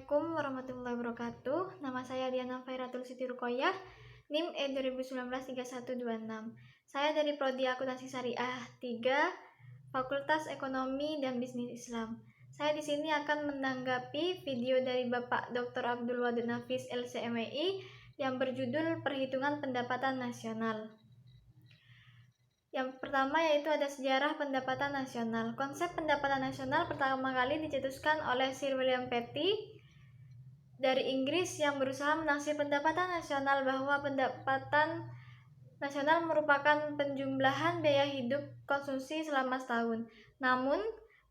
Assalamualaikum warahmatullahi wabarakatuh. Nama saya Diana Fairatul Siti Ruqoyah, NIM E2019-3126. Saya dari Prodi Akuntansi Syariah 3, Fakultas Ekonomi dan Bisnis Islam. Saya di sini akan menanggapi video dari Bapak Dr. Abdul Wadud Nafis LCMI yang berjudul Perhitungan Pendapatan Nasional. Yang pertama yaitu ada sejarah pendapatan nasional. Konsep pendapatan nasional pertama kali dicetuskan oleh Sir William Petty dari Inggris yang berusaha menaksir pendapatan nasional bahwa pendapatan nasional merupakan penjumlahan biaya hidup konsumsi selama setahun. Namun,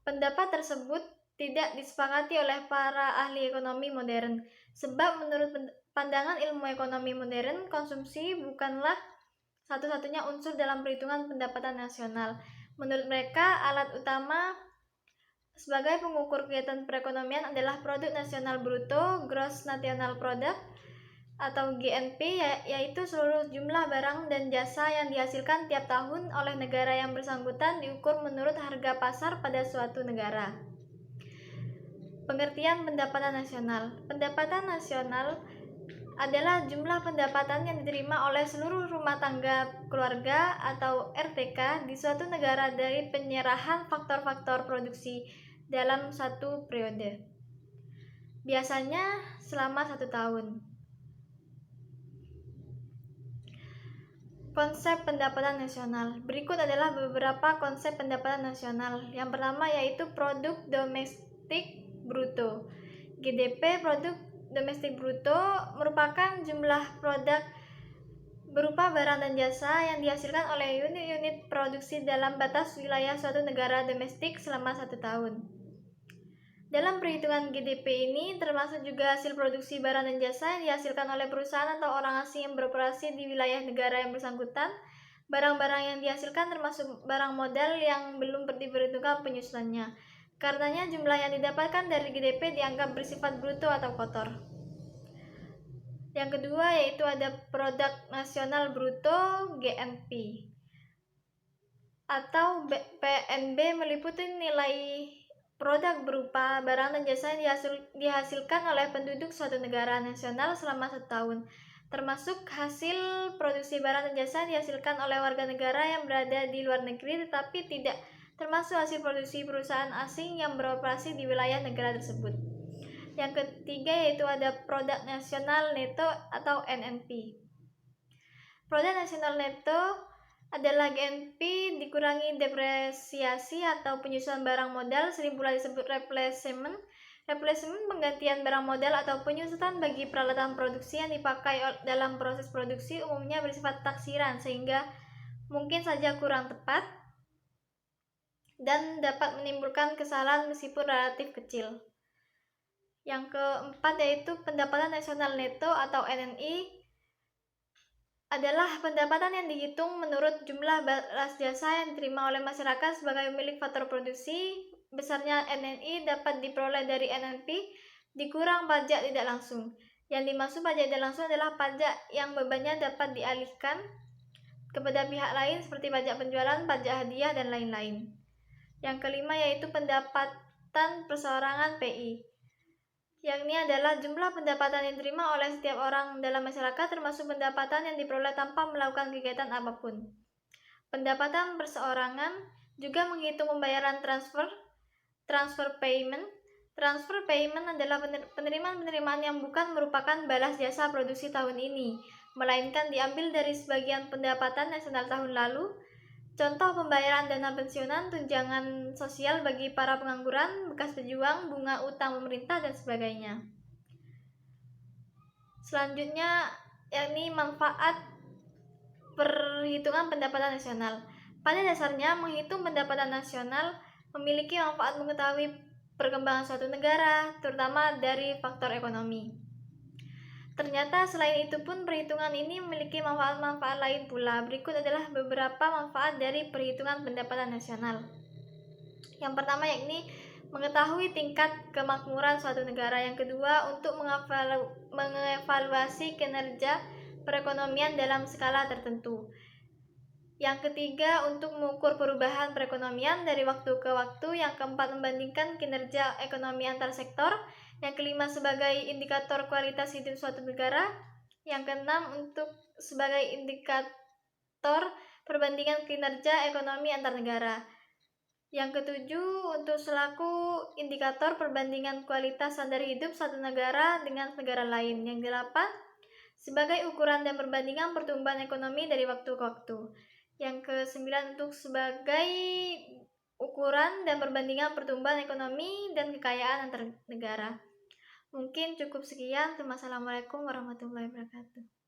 pendapat tersebut tidak disepakati oleh para ahli ekonomi modern, sebab menurut pandangan ilmu ekonomi modern, konsumsi bukanlah satu-satunya unsur dalam perhitungan pendapatan nasional. Menurut mereka, alat utama sebagai pengukur kegiatan perekonomian adalah Produk Nasional Bruto, Gross National Product, atau GNP, yaitu seluruh jumlah barang dan jasa yang dihasilkan tiap tahun oleh negara yang bersangkutan diukur menurut harga pasar pada suatu negara. Pengertian pendapatan nasional. Pendapatan nasional adalah jumlah pendapatan yang diterima oleh seluruh rumah tangga keluarga atau RTK di suatu negara dari penyerahan faktor-faktor produksi dalam satu periode, biasanya selama 1 tahun. Konsep pendapatan nasional. Berikut adalah beberapa konsep pendapatan nasional. Yang pertama yaitu Produk Domestik Bruto. GDP, Produk Domestik Bruto, merupakan jumlah produk berupa barang dan jasa yang dihasilkan oleh unit-unit produksi dalam batas wilayah suatu negara domestik selama 1 tahun. Dalam perhitungan GDP ini termasuk juga hasil produksi barang dan jasa yang dihasilkan oleh perusahaan atau orang asing yang beroperasi di wilayah negara yang bersangkutan. Barang-barang yang dihasilkan termasuk barang modal yang belum diperhitungkan penyusunannya. Karenanya jumlah yang didapatkan dari GDP dianggap bersifat bruto atau kotor. Yang kedua yaitu ada Produk Nasional Bruto GNP atau PNB, meliputi nilai produk berupa barang dan jasa yang dihasilkan oleh penduduk suatu negara nasional selama 1 tahun, termasuk hasil produksi barang dan jasa yang dihasilkan oleh warga negara yang berada di luar negeri tetapi tidak termasuk hasil produksi perusahaan asing yang beroperasi di wilayah negara tersebut. Yang ketiga yaitu ada Produk Nasional Neto atau NNP. Produk Nasional Neto adalah GNP dikurangi depresiasi atau penyusunan barang modal, sering pula disebut replacement. Replacement penggantian barang modal atau penyusutan bagi peralatan produksi yang dipakai dalam proses produksi, umumnya bersifat taksiran sehingga mungkin saja kurang tepat dan dapat menimbulkan kesalahan meskipun relatif kecil. Yang keempat yaitu pendapatan nasional neto atau NNI adalah pendapatan yang dihitung menurut jumlah balas jasa yang diterima oleh masyarakat sebagai pemilik faktor produksi. Besarnya NNI dapat diperoleh dari NNP dikurang pajak tidak langsung. Yang dimaksud pajak tidak langsung adalah pajak yang bebannya dapat dialihkan kepada pihak lain seperti pajak penjualan, pajak hadiah, dan lain-lain. Yang kelima yaitu pendapatan perseorangan PI. Yang ini adalah jumlah pendapatan yang diterima oleh setiap orang dalam masyarakat termasuk pendapatan yang diperoleh tanpa melakukan kegiatan apapun. Pendapatan perseorangan juga menghitung pembayaran transfer payment. Transfer payment adalah penerimaan-penerimaan yang bukan merupakan balas jasa produksi tahun ini, melainkan diambil dari sebagian pendapatan nasional tahun lalu. Contoh pembayaran dana pensiunan, tunjangan sosial bagi para pengangguran, bekas pejuang, bunga utang pemerintah, dan sebagainya. Selanjutnya, yakni manfaat perhitungan pendapatan nasional. Pada dasarnya, menghitung pendapatan nasional memiliki manfaat mengetahui perkembangan suatu negara, terutama dari faktor ekonomi. Ternyata selain itu pun perhitungan ini memiliki manfaat-manfaat lain pula. Berikut adalah beberapa manfaat dari perhitungan pendapatan nasional. Yang pertama yakni mengetahui tingkat kemakmuran suatu negara. Yang kedua untuk mengevaluasi kinerja perekonomian dalam skala tertentu. Yang ketiga untuk mengukur perubahan perekonomian dari waktu ke waktu. Yang keempat membandingkan kinerja ekonomi antar sektor. Yang kelima, sebagai indikator kualitas hidup suatu negara. Yang keenam, untuk sebagai indikator perbandingan kinerja ekonomi antar negara. Yang ketujuh, untuk selaku indikator perbandingan kualitas standar hidup satu negara dengan negara lain. Yang delapan, sebagai ukuran dan perbandingan pertumbuhan ekonomi dari waktu ke waktu. Yang kesembilan, untuk sebagai ukuran dan perbandingan pertumbuhan ekonomi dan kekayaan antar negara. Mungkin cukup sekian. Wassalamualaikum warahmatullahi wabarakatuh.